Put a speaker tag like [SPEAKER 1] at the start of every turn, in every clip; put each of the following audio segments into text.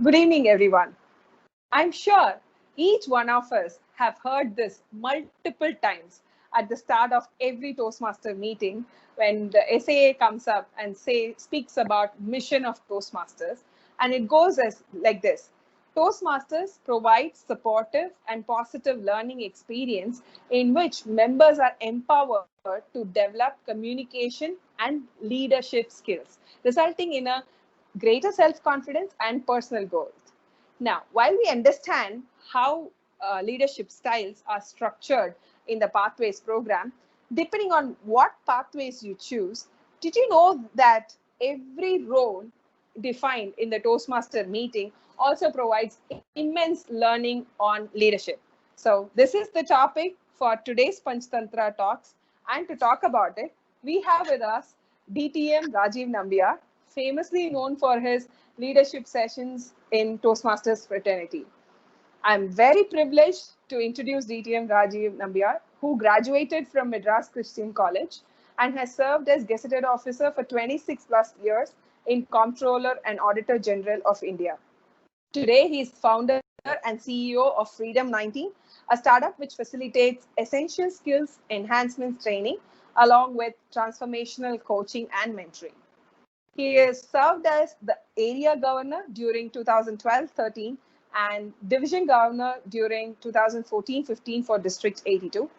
[SPEAKER 1] Good evening, everyone. I'm sure each one of us have heard this multiple times at the start of every Toastmaster meeting when the SAA comes up and speaks about mission of Toastmasters, and it goes as like this. Toastmasters provide supportive and positive learning experience in which members are empowered to develop communication and leadership skills, resulting in a greater self-confidence and personal growth. Now, while we understand how leadership styles are structured in the Pathways program, depending on what pathways you choose, did you know that every role defined in the Toastmaster meeting also provides immense learning on leadership? So, this is the topic for today's Panchtantra talks. And to talk about it, we have with us DTM Rajeev Nambiar, famously known for his leadership sessions in Toastmasters fraternity. I'm very privileged to introduce DTM Rajeev Nambiar, who graduated from Madras Christian College and has served as Gazetted Officer for 26 plus years in Comptroller and Auditor General of India. Today, he is founder and CEO of Freedom 19, a startup which facilitates essential skills enhancements training along with transformational coaching and mentoring. He is served as the area governor during 2012-13 and division governor during 2014-15 for District 82.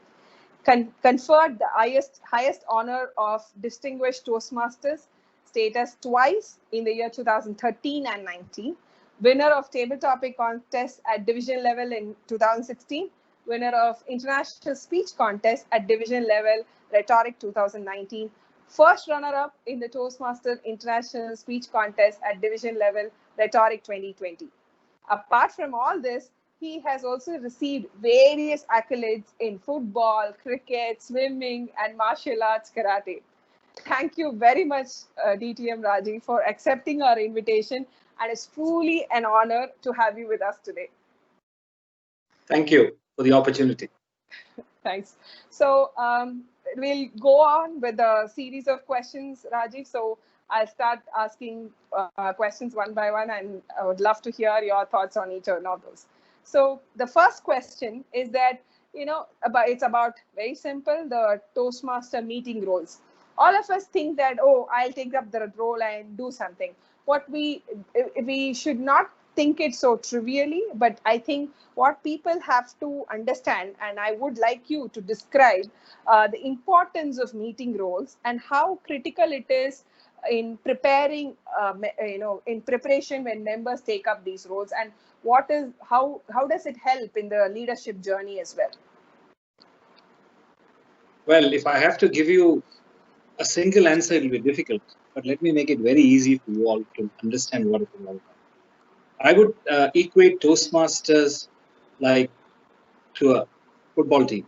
[SPEAKER 1] Conferred the highest honor of Distinguished Toastmasters status twice in the year 2013 and 19. Winner of table topic contest at division level in 2016. Winner of international speech contest at division level rhetoric 2019. First runner-up in the Toastmasters International Speech Contest at division level rhetoric 2020. Apart from all this, he has also received various accolades in football, cricket, swimming, and martial arts karate. Thank you very much, DTM Raji, for accepting our invitation, and it's truly an honor to have you with us today.
[SPEAKER 2] Thank you for the opportunity.
[SPEAKER 1] Thanks. So we'll go on with a series of questions, Rajiv. So I'll start asking questions one by one, and I would love to hear your thoughts on each one of those. So the first question is that, it's about very simple, the Toastmaster meeting roles. All of us think that, oh, I'll take up the role and do something. What we should not think it so trivially, but I think what people have to understand, and I would like you to describe the importance of meeting roles and how critical it is in preparing, in preparation when members take up these roles, and how does it help in the leadership journey as well?
[SPEAKER 2] Well, if I have to give you a single answer, it will be difficult, but let me make it very easy for you all to understand what it is all about. I would equate Toastmasters like to a football team.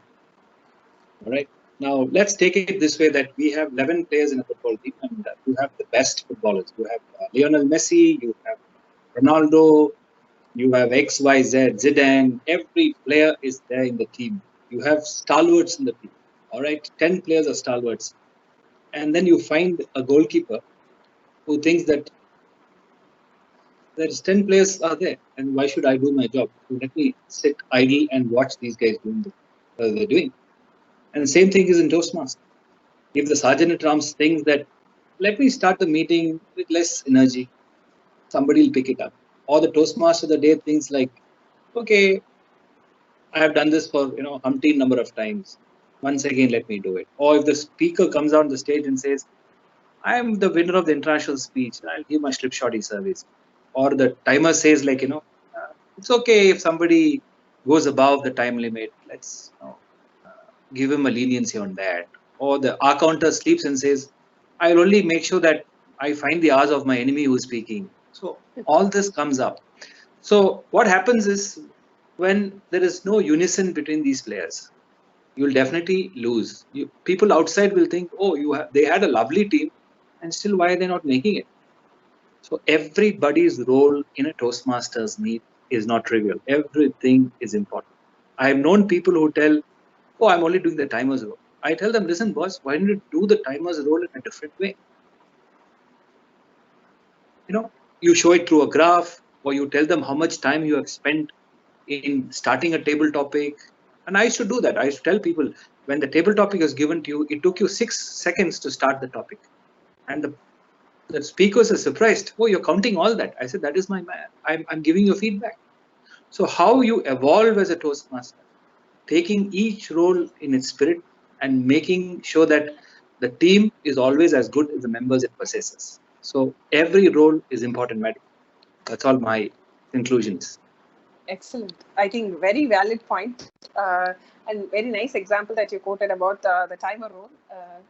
[SPEAKER 2] All right. Now, let's take it this way that we have 11 players in a football team, and you have the best footballers. You have Lionel Messi, you have Ronaldo, you have XYZ, Zidane. Every player is there in the team. You have stalwarts in the team. All right. 10 players are stalwarts. And then you find a goalkeeper who thinks that there's 10 players are there, and why should I do my job? Let me sit idle and watch these guys doing what they're doing. And the same thing is in Toastmasters. If the sergeant at arms thinks that, let me start the meeting with less energy, somebody will pick it up. Or the Toastmaster of the day thinks like, okay, I have done this for umpteen number of times. Once again, let me do it. Or if the speaker comes on the stage and says, I am the winner of the international speech, I'll give my strip shotty service. Or the timer says like, it's okay if somebody goes above the time limit. Let's give him a leniency on that. Or the R counter sleeps and says, I'll only make sure that I find the hours of my enemy who's speaking. So all this comes up. So what happens is when there is no unison between these players, you'll definitely lose. People outside will think, oh, they had a lovely team, and still why are they not making it? So everybody's role in a Toastmasters meet is not trivial. Everything is important. I have known people who tell, oh, I'm only doing the timer's role. I tell them, listen, boss, why don't you do the timer's role in a different way? You show it through a graph. or you tell them how much time you have spent in starting a table topic. And I used to do that. I used to tell people, when the table topic is given to you, it took you 6 seconds to start the topic. And the speakers are surprised. Oh, you're counting all that. I said, that is I'm giving you feedback. So how you evolve as a Toastmaster, taking each role in its spirit and making sure that the team is always as good as the members it possesses. So every role is important, madam. That's all my conclusions.
[SPEAKER 1] Excellent. I think very valid point, and very nice example that you quoted about the timer role.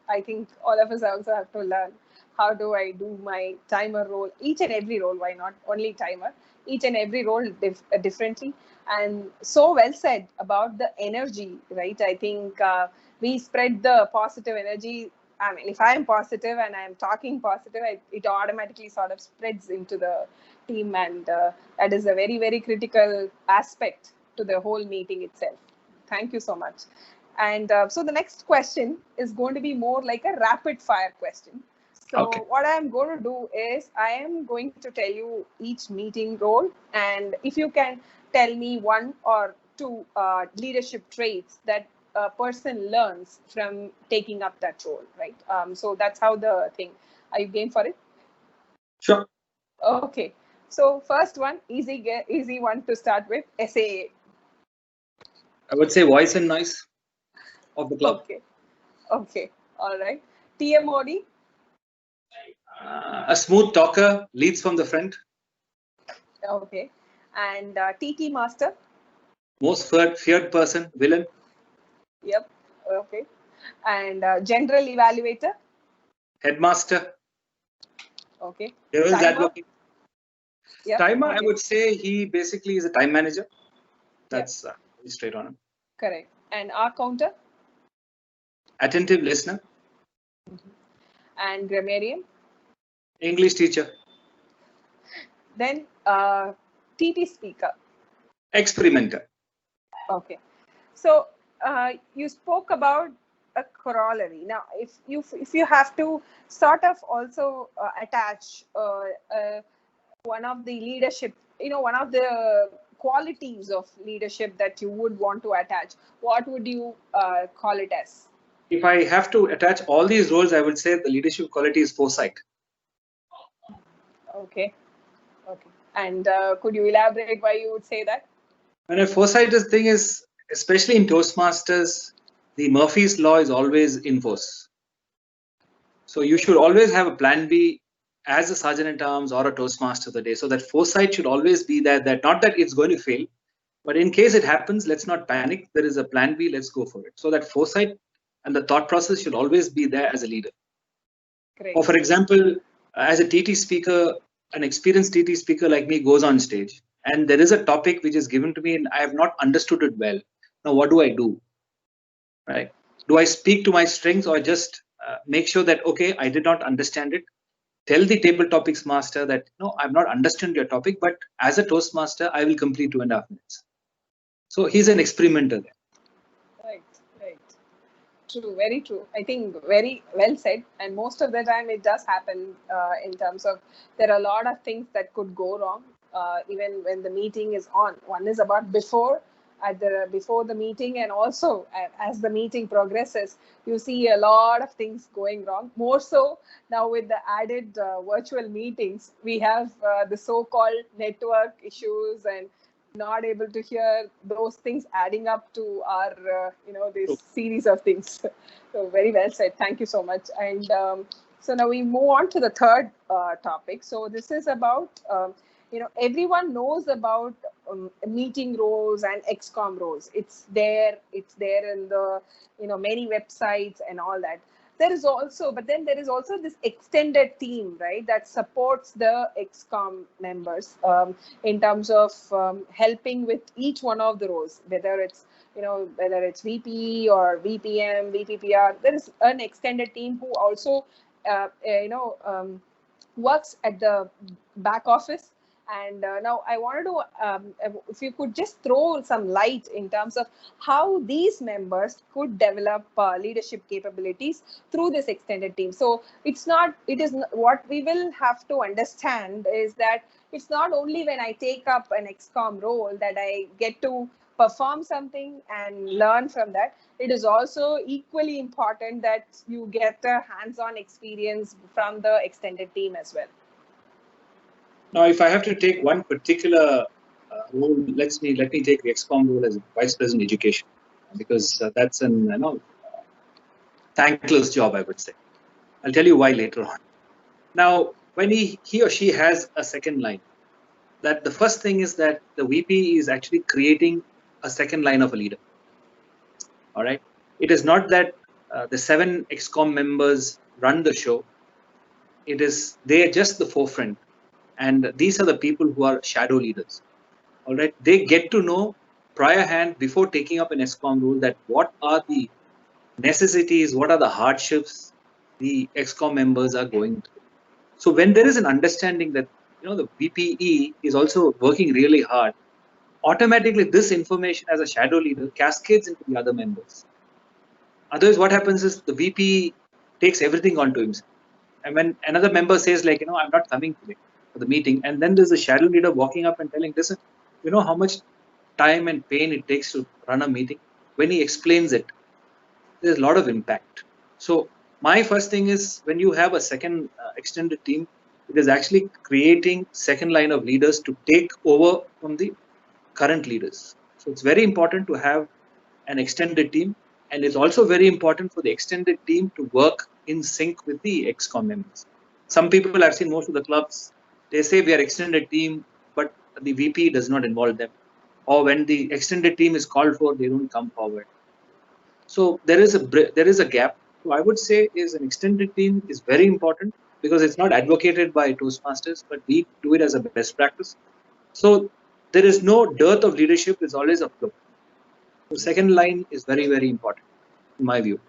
[SPEAKER 1] I think all of us also have to learn how do I do my timer role, each and every role. Why not only timer? Each and every role differently. And so well said about the energy, right? I think we spread the positive energy. I mean, if I am positive and I am talking positive, it automatically sort of spreads into the team, and that is a very, very critical aspect to the whole meeting itself. Thank you so much. And so the next question is going to be more like a rapid fire question. So
[SPEAKER 2] Okay.
[SPEAKER 1] what I'm going to do is I am going to tell you each meeting role, and if you can tell me one or two leadership traits that a person learns from taking up that role, right? So that's how the thing. Are you game for it?
[SPEAKER 2] Sure.
[SPEAKER 1] Okay. So first one, easy one to start with, SAA.
[SPEAKER 2] I would say voice and noise of the club.
[SPEAKER 1] Okay. Okay. All right. TMOD.
[SPEAKER 2] A smooth talker leads from the front.
[SPEAKER 1] Okay. And TT Master.
[SPEAKER 2] Most feared person, villain.
[SPEAKER 1] Yep. Okay. And General Evaluator.
[SPEAKER 2] Headmaster.
[SPEAKER 1] Okay.
[SPEAKER 2] Devil's
[SPEAKER 1] Timer.
[SPEAKER 2] advocate.
[SPEAKER 1] Yep.
[SPEAKER 2] Timer,
[SPEAKER 1] Okay.
[SPEAKER 2] I would say he basically is a time manager. That's
[SPEAKER 1] Yep.
[SPEAKER 2] straight on him.
[SPEAKER 1] Correct. And R counter.
[SPEAKER 2] Attentive listener.
[SPEAKER 1] And grammarian.
[SPEAKER 2] English teacher.
[SPEAKER 1] Then TT speaker.
[SPEAKER 2] Experimenter.
[SPEAKER 1] Okay. So you spoke about a corollary. Now, if you have to sort of also attach one of the leadership, one of the qualities of leadership that you would want to attach, what would you call it as?
[SPEAKER 2] If I have to attach all these roles, I would say the leadership quality is foresight.
[SPEAKER 1] Okay. Okay. And could you elaborate why you would say that?
[SPEAKER 2] And a foresight thing is, especially in Toastmasters, the Murphy's Law is always in force. So you should always have a plan B as a Sergeant at Arms or a Toastmaster of the day. So that foresight should always be there, that not that it's going to fail, but in case it happens, let's not panic. There is a plan B, let's go for it. So that foresight and the thought process should always be there as a leader.
[SPEAKER 1] Great.
[SPEAKER 2] Or for example, as a TT speaker, an experienced TT speaker like me goes on stage and there is a topic which is given to me and I have not understood it well. Now, what do I do? Right? Do I speak to my strengths or just make sure that, okay, I did not understand it? Tell the table topics master that, no, I've not understood your topic, but as a Toastmaster, I will complete 2.5 minutes. So he's an experimenter there.
[SPEAKER 1] Right, right. True, very true. I think very well said. And most of the time it does happen in terms of there are a lot of things that could go wrong even when the meeting is on. One is about before the meeting, and also as the meeting progresses, you see a lot of things going wrong. More so now with the added virtual meetings, we have the so-called network issues and not able to hear those things adding up to our this series of things. So very well said, thank you so much. And so now we move on to the third topic. So this is about everyone knows about meeting roles and XCOM roles. It's there in the many websites and all that. There is also this extended team, right, that supports the XCOM members in terms of helping with each one of the roles, whether it's VP or VPM, VPPR. There is an extended team who also works at the back office And now I wanted to, if you could just throw some light in terms of how these members could develop leadership capabilities through this extended team. So what we will have to understand is that it's not only when I take up an XCOM role that I get to perform something and learn from that. It is also equally important that you get a hands-on experience from the extended team as well.
[SPEAKER 2] Now, if I have to take one particular role, let me take the XCOM role as Vice President Education, because that's an thankless job, I would say. I'll tell you why later on. Now, when he or she has a second line, that the first thing is that the VP is actually creating a second line of a leader. All right. It is not that the 7 XCOM members run the show. It is they are just the forefront, and these are the people who are shadow leaders. All right. They get to know prior hand before taking up an XCOM role that what are the necessities, what are the hardships the XCOM members are going through. So when there is an understanding that the VPE is also working really hard, automatically this information as a shadow leader cascades into the other members. Otherwise, what happens is the VP takes everything onto himself. And when another member says, like, I'm not coming today for the meeting, and then there's a shadow leader walking up and telling, listen, you know how much time and pain it takes to run a meeting? When he explains it, there's a lot of impact. So my first thing is, when you have a second extended team, it is actually creating second line of leaders to take over from the current leaders. So it's very important to have an extended team, and it's also very important for the extended team to work in sync with the XCOM members. Some people, I've seen most of the clubs, they say we are extended team, but the VP does not involve them. Or when the extended team is called for, they don't come forward. So there is a gap. So I would say is an extended team is very important, because it's not advocated by Toastmasters, but we do it as a best practice. So there is no dearth of leadership, it's always a flow. The second line is very, very important, in my view.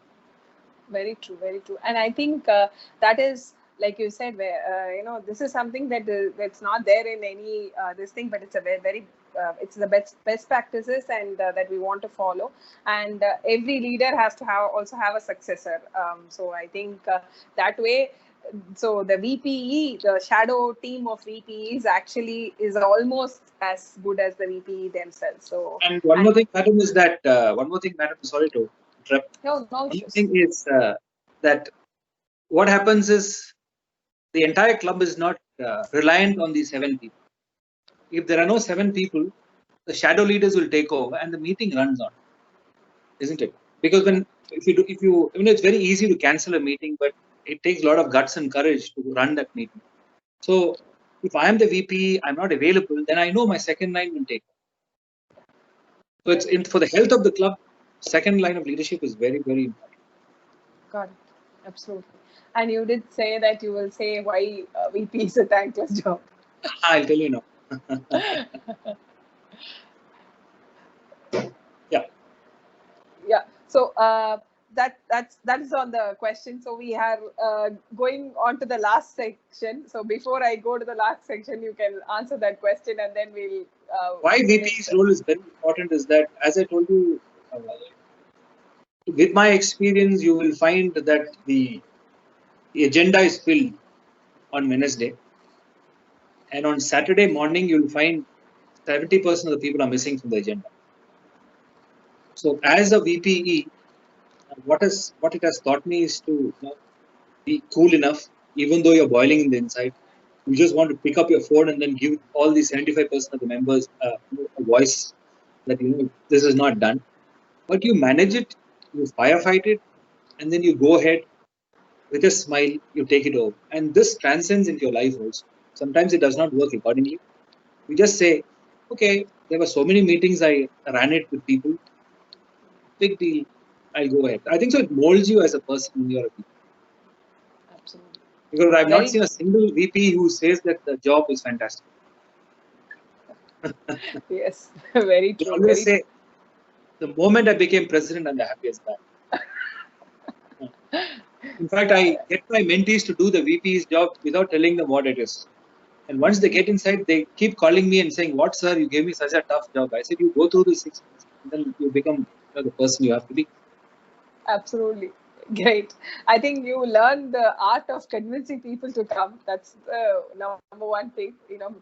[SPEAKER 1] Very true, very true. And I think that is, like you said, where this is something that's not there in any this thing, but it's a very it's the best practices, and that we want to follow. And every leader has to also have a successor. So I think that way. So the VPE, the shadow team of VPEs, actually is almost as good as the VPE themselves. So
[SPEAKER 2] one more thing, madam, is that sorry to interrupt.
[SPEAKER 1] No
[SPEAKER 2] One
[SPEAKER 1] issues.
[SPEAKER 2] thing is that what happens is the entire club is not reliant on these 7 people. If there are no 7 people, the shadow leaders will take over and the meeting runs on, isn't it? Because it's very easy to cancel a meeting, but it takes a lot of guts and courage to run that meeting. So if I am the VP, I'm not available, then I know my second line will take. So it's for the health of the club. Second line of leadership is very, very important.
[SPEAKER 1] Got it. Absolutely. And you did say that you will say why VP is a thankless job.
[SPEAKER 2] I'll tell you now. Yeah.
[SPEAKER 1] Yeah. So that is on the question. So we are going on to the last section. So before I go to the last section, you can answer that question, and then we'll.
[SPEAKER 2] Why VP's role is very important is that, as I told you, with my experience, you will find that the agenda is filled on Wednesday, and on Saturday morning, you'll find 70% of the people are missing from the agenda. So, as a VPE, what it has taught me is to be cool enough, even though you're boiling in the inside. You just want to pick up your phone and then give all the 75% of the members a voice that this is not done. But you manage it, you firefight it, and then you go ahead with a smile, you take it over. And this transcends into your life also. Sometimes it does not work accordingly. You just say, okay, there were so many meetings, I ran it with people. Big deal. I'll go ahead. I think so. It molds you as a person when you're a VP.
[SPEAKER 1] Absolutely.
[SPEAKER 2] Because I've not seen a single VP who says that the job is fantastic.
[SPEAKER 1] Yes, very true.
[SPEAKER 2] I always say, the moment I became president, I'm the happiest guy. In fact, I get my mentees to do the VP's job without telling them what it is. And once they get inside, they keep calling me and saying, "What, sir? You gave me such a tough job." I said, "You go through the 6 months, and then you become the person you have to be."
[SPEAKER 1] Absolutely. Great. I think you learn the art of convincing people to come. That's the number one thing.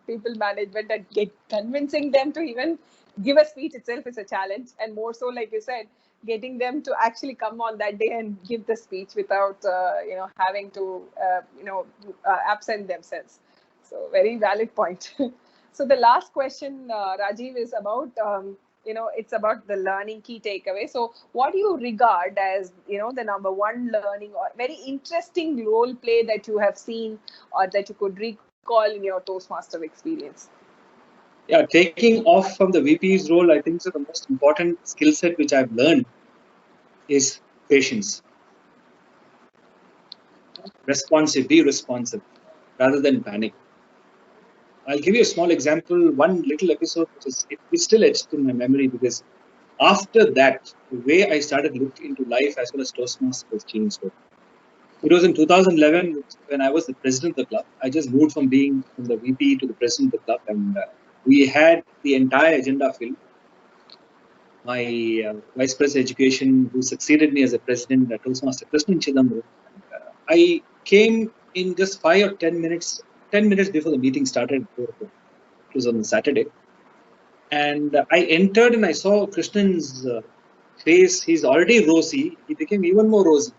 [SPEAKER 1] People management and convincing them to even give a speech itself is a challenge. And more so, like you said, getting them to actually come on that day and give the speech without, having to, absent themselves. So very valid point. So the last question, Rajiv, is about, it's about the learning key takeaway. So what do you regard as, the number one learning or very interesting role play that you have seen or that you could recall in your Toastmaster experience?
[SPEAKER 2] Yeah, taking off from the VP's role, I think so the most important skill set which I've learned is patience. Be responsive rather than panic. I'll give you a small example, one little episode it's still etched in my memory, because after that, the way I started looking into life as well as Toastmasters changed. It was in 2011 when I was the president of the club. I just moved from being from the VP to the president of the club, and we had the entire agenda filled. My vice president education, who succeeded me as a president, Toastmaster Krishnan Chidambaram, I came in just 5 or 10 minutes, 10 minutes before the meeting started. It was on a Saturday. And I entered and I saw Krishnan's face. He's already rosy. He became even more rosy.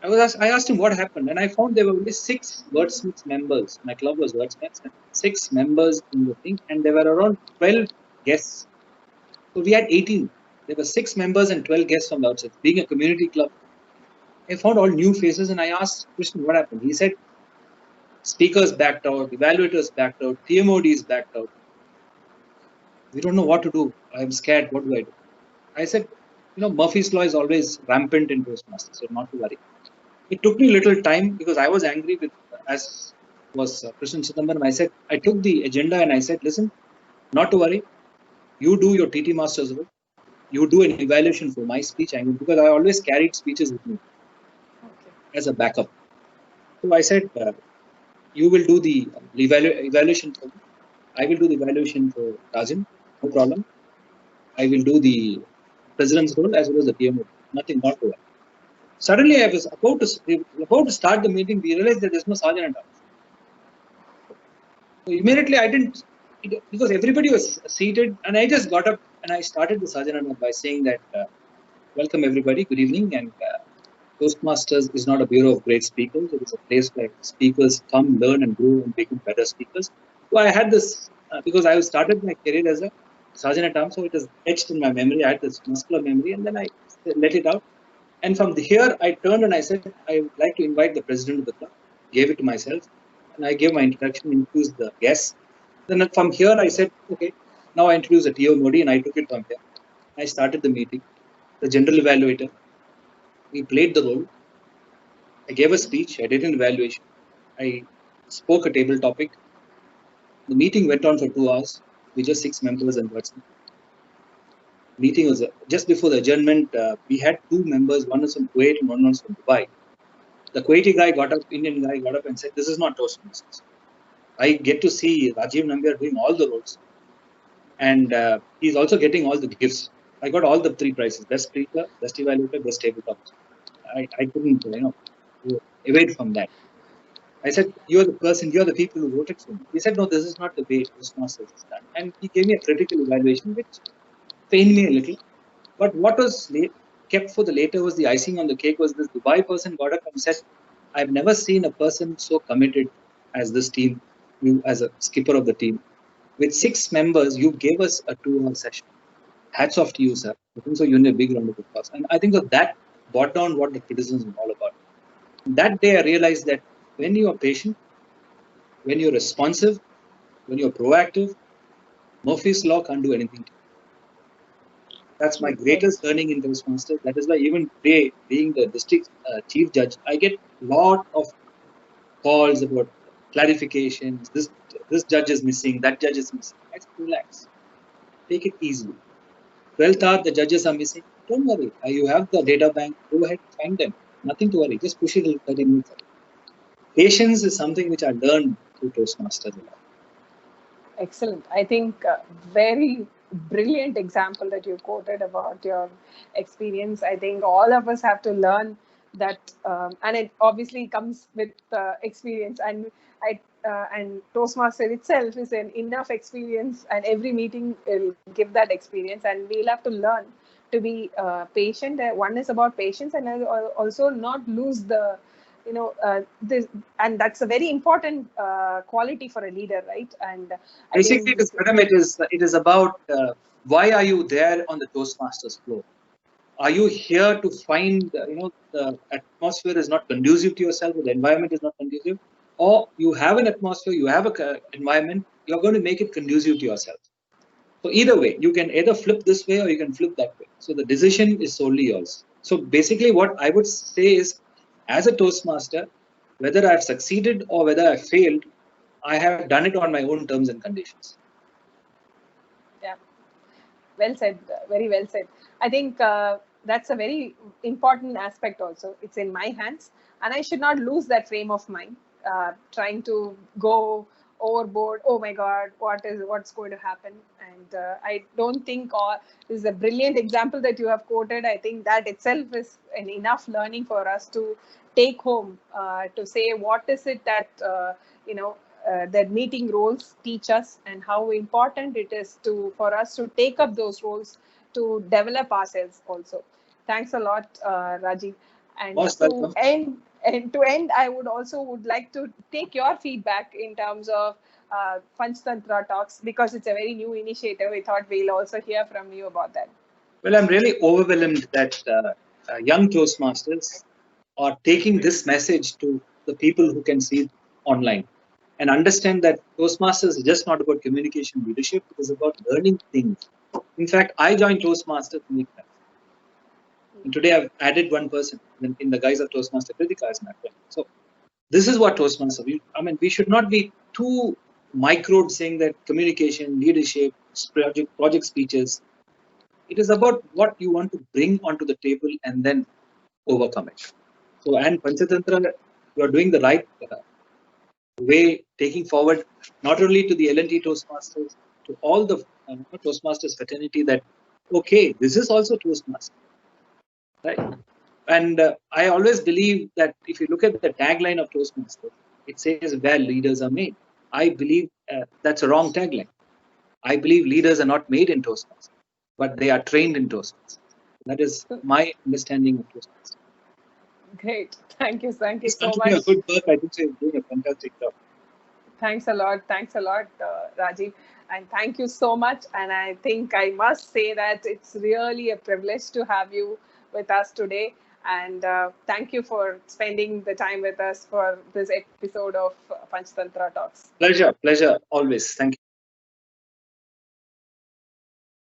[SPEAKER 2] I asked him what happened, and I found there were only 6 wordsmiths members. My club was wordsmiths, and 6 members in the thing, and there were around 12 guests. So we had 18. There were 6 members and 12 guests from outside. Being a community club, I found all new faces, and I asked Krishnan what happened. He said, speakers backed out, evaluators backed out, TMODs backed out. We don't know what to do. I'm scared. What do I do? I said, Murphy's Law is always rampant in Toastmasters, so not to worry. It took me a little time because I was angry with, as was Krishnan Chidambaram. I said, I took the agenda and I said, listen, not to worry. You do your TT Masters role. You do an evaluation for my speech, because I always carried speeches with me as a backup. So I said, you will do the evaluation for me. I will do the evaluation for Rajan. No problem. I will do the president's role as well as the PMO. Nothing, not to worry. Suddenly, I was about to start the meeting. We realized that there's no sergeant at all. So immediately, I didn't, because everybody was seated, and I just got up and I started the sergeant by saying that, welcome everybody, good evening, and Toastmasters is not a bureau of great speakers. It is a place where speakers come, learn, and grow and become better speakers. So I had this, because I started my career as a sergeant at arms, so it is etched in my memory. I had this muscular memory, and then I let it out. And from here, I turned and I said, I would like to invite the president of the club. Gave it to myself, and I gave my introduction, introduced the guests. Then from here, I said, okay, now I introduced the TO Modi, and I took it from here. I started the meeting. The general evaluator, we played the role. I gave a speech. I did an evaluation. I spoke a table topic. The meeting went on for 2 hours with just 6 members and wordsmith. Meeting was just before the adjournment. We had 2 members. One was from Kuwait and one was from Dubai. The Kuwaiti guy got up, Indian guy got up and said, "This is not Toastmasters. I get to see Rajeev Nambiar doing all the roles, and he's also getting all the gifts. I got all the 3 prizes: best speaker, best evaluator, best tabletop." I couldn't, evade from that. I said, "You're the person. You're the people who voted for me." He said, "No, this is not the way Toastmasters is done." And he gave me a critical evaluation, which pained me a little. But what was kept for the later was the icing on the cake. Was this Dubai person got up and said, "I've never seen a person so committed as this team. You as a skipper of the team, with 6 members, you gave us a 2-hour session. Hats off to you, sir." I think so. You need a big round of applause. And I think that brought down what the criticism is all about. That day, I realized that when you are patient, when you're responsive, when you're proactive, Murphy's Law can't do anything to you. That's my greatest learning in Toastmasters. That is why even today, being the district chief judge, I get a lot of calls about clarifications. This judge is missing, that judge is missing. I said, relax. Take it easily. 12th hour, the judges are missing. Don't worry. You have the data bank. Go ahead, find them. Nothing to worry. Just push it 30 minutes. Patience is something which I learned through Toastmasters.
[SPEAKER 1] Excellent. I think very brilliant example that you quoted about your experience. I think all of us have to learn that, and it obviously comes with experience. And Toastmaster itself is an enough experience, and every meeting will give that experience, and we'll have to learn to be patient. One is about patience, and also not lose the this, and that's a very important quality for a leader, right? And
[SPEAKER 2] Basically, it is about why are you there on the Toastmasters floor? Are you here to find the atmosphere is not conducive to yourself, or the environment is not conducive, or you have an atmosphere, you have a environment, you're going to make it conducive to yourself. So either way, you can either flip this way or you can flip that way. So the decision is solely yours. So basically, what I would say is, as a Toastmaster, whether I've succeeded or whether I failed, I have done it on my own terms and conditions.
[SPEAKER 1] Yeah, well said. Very well said. I think that's a very important aspect also. It's in my hands, and I should not lose that frame of mind, trying to go overboard. Oh my God, what's going to happen? And I don't think this is a brilliant example that you have quoted. I think that itself is an enough learning for us to take home, to say what is it that that meeting roles teach us, and how important it is for us to take up those roles to develop ourselves also. Thanks a lot, Rajeev. And to end, I would like to take your feedback in terms of Tantra talks, because it's a very new initiative. We thought we'll also hear from you about that.
[SPEAKER 2] Well, I'm really overwhelmed that young Toastmasters are taking this message to the people who can see it online and understand that Toastmasters is just not about communication leadership. It is about learning things. In fact, I joined Toastmasters to make friends. And today I've added one person in the guise of Toastmaster Kritika as my friend. So this is what Toastmasters. We should not be too microed saying that communication, leadership, project speeches. It is about what you want to bring onto the table and then overcome it. So, and Panchatantra, you are doing the right way, taking forward not only to the L&T Toastmasters, to all the Toastmasters fraternity, that, okay, this is also Toastmasters. Right? And I always believe that if you look at the tagline of Toastmasters, it says where leaders are made. I believe that's a wrong tagline. I believe leaders are not made in Toastmasters, but they are trained in Toastmasters. That is my understanding of Toastmasters.
[SPEAKER 1] Great. Thank you so much.
[SPEAKER 2] A good work. I think you're doing a fantastic job.
[SPEAKER 1] Thanks a lot, Rajeev. And thank you so much. And I think I must say that it's really a privilege to have you with us today. And thank you for spending the time with us for this episode of Panchatantra Talks.
[SPEAKER 2] Pleasure always. Thank you.